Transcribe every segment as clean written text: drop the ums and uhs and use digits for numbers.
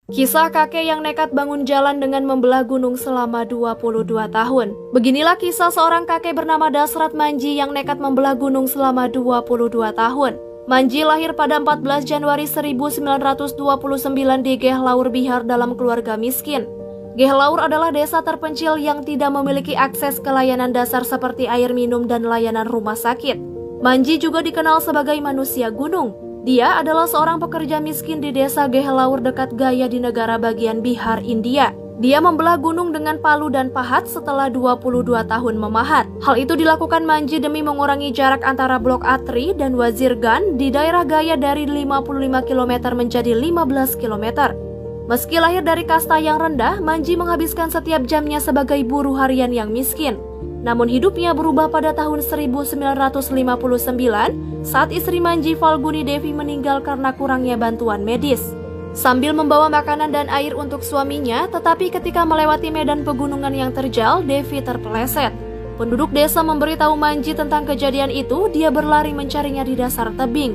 Kisah kakek yang nekat bangun jalan dengan membelah gunung selama 22 tahun. Beginilah kisah seorang kakek bernama Dasrat Manji yang nekat membelah gunung selama 22 tahun. Manji lahir pada 14 Januari 1929 di Gehlaur, Bihar dalam keluarga miskin. Gehlaur adalah desa terpencil yang tidak memiliki akses ke layanan dasar seperti air minum dan layanan rumah sakit. Manji juga dikenal sebagai manusia gunung. Dia adalah seorang pekerja miskin di desa Gehlaur dekat Gaya di negara bagian Bihar, India. Dia membelah gunung dengan palu dan pahat setelah 22 tahun memahat. Hal itu dilakukan Manji demi mengurangi jarak antara Blok Atri dan Wazirgan di daerah Gaya dari 55 km menjadi 15 km. Meski lahir dari kasta yang rendah, Manji menghabiskan setiap jamnya sebagai buruh harian yang miskin. Namun hidupnya berubah pada tahun 1959 saat istri Manji, Falguni Devi, meninggal karena kurangnya bantuan medis. Sambil membawa makanan dan air untuk suaminya, tetapi ketika melewati medan pegunungan yang terjal, Devi terpeleset. Penduduk desa memberitahu Manji tentang kejadian itu, dia berlari mencarinya di dasar tebing.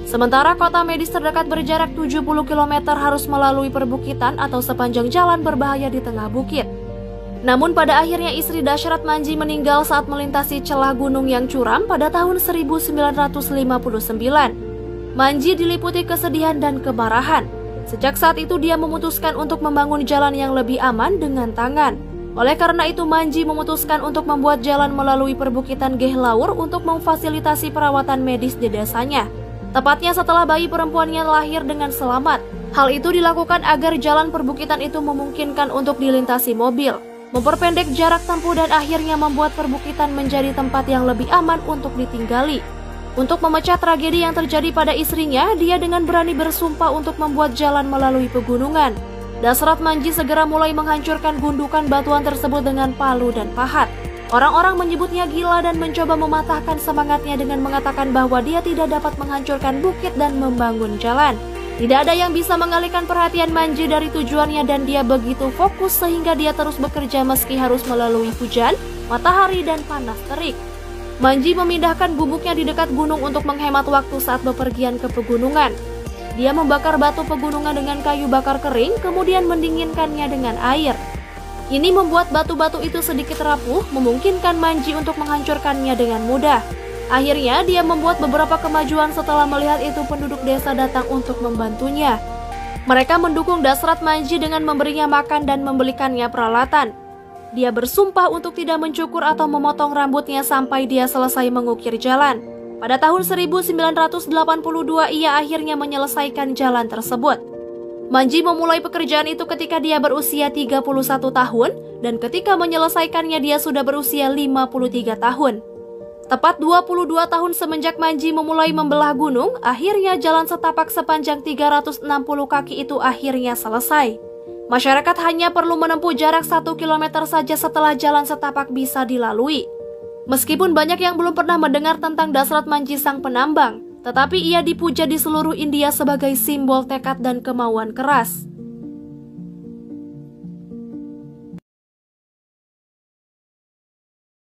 Sementara kota medis terdekat berjarak 70 km harus melalui perbukitan atau sepanjang jalan berbahaya di tengah bukit. Namun pada akhirnya istri Dasrat Manji meninggal saat melintasi celah gunung yang curam pada tahun 1959. Manji diliputi kesedihan dan kemarahan. Sejak saat itu dia memutuskan untuk membangun jalan yang lebih aman dengan tangan. Oleh karena itu Manji memutuskan untuk membuat jalan melalui perbukitan Gehlaur untuk memfasilitasi perawatan medis di desanya. Tepatnya setelah bayi perempuannya lahir dengan selamat. Hal itu dilakukan agar jalan perbukitan itu memungkinkan untuk dilintasi mobil, memperpendek jarak tempuh dan akhirnya membuat perbukitan menjadi tempat yang lebih aman untuk ditinggali. Untuk memecah tragedi yang terjadi pada istrinya, dia dengan berani bersumpah untuk membuat jalan melalui pegunungan. Dasrat Manji segera mulai menghancurkan gundukan batuan tersebut dengan palu dan pahat. Orang-orang menyebutnya gila dan mencoba mematahkan semangatnya dengan mengatakan bahwa dia tidak dapat menghancurkan bukit dan membangun jalan. Tidak ada yang bisa mengalihkan perhatian Manji dari tujuannya dan dia begitu fokus sehingga dia terus bekerja meski harus melalui hujan, matahari, dan panas terik. Manji memindahkan gubuknya di dekat gunung untuk menghemat waktu saat bepergian ke pegunungan. Dia membakar batu pegunungan dengan kayu bakar kering, kemudian mendinginkannya dengan air. Ini membuat batu-batu itu sedikit rapuh, memungkinkan Manji untuk menghancurkannya dengan mudah. Akhirnya dia membuat beberapa kemajuan setelah melihat itu penduduk desa datang untuk membantunya. Mereka mendukung Dasrat Manji dengan memberinya makan dan membelikannya peralatan. Dia bersumpah untuk tidak mencukur atau memotong rambutnya sampai dia selesai mengukir jalan. Pada tahun 1982 ia akhirnya menyelesaikan jalan tersebut. Manji memulai pekerjaan itu ketika dia berusia 31 tahun dan ketika menyelesaikannya dia sudah berusia 53 tahun. Tepat 22 tahun semenjak Manji memulai membelah gunung, akhirnya jalan setapak sepanjang 360 kaki itu akhirnya selesai. Masyarakat hanya perlu menempuh jarak 1 km saja setelah jalan setapak bisa dilalui. Meskipun banyak yang belum pernah mendengar tentang Dasrat Manji sang penambang, tetapi ia dipuja di seluruh India sebagai simbol tekad dan kemauan keras.